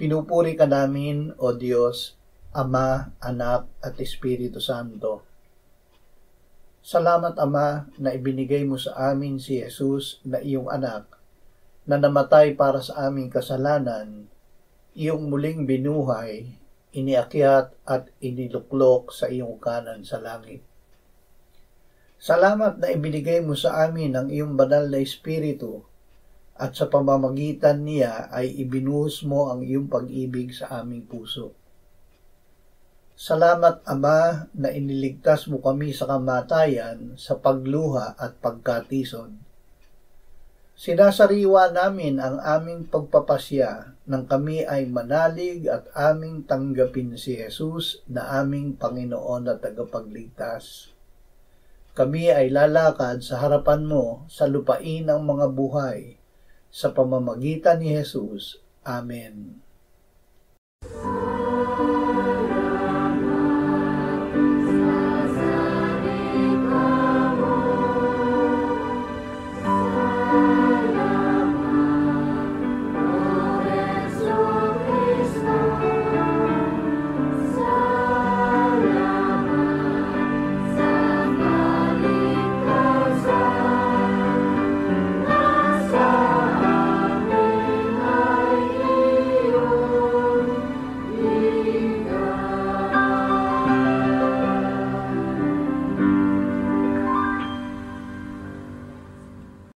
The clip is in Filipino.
Pinupuri ka namin, O Diyos, Ama, Anak, at Espiritu Santo. Salamat, Ama, na ibinigay mo sa amin si Jesus na iyong anak, na namatay para sa aming kasalanan, iyong muling binuhay, iniakyat at iniluklok sa iyong kanan sa langit. Salamat na ibinigay mo sa amin ang iyong banal na Espiritu, at sa pamamagitan niya ay ibinuhos mo ang iyong pag-ibig sa aming puso. Salamat, Ama, na iniligtas mo kami sa kamatayan sa pagluha at pagkatison. Sinasariwa namin ang aming pagpapasya nang kami ay manalig at aming tanggapin si Jesus na aming Panginoon at tagapagligtas. Kami ay lalakad sa harapan mo sa lupain ng mga buhay, sa pamamagitan ni Jesus. Amen.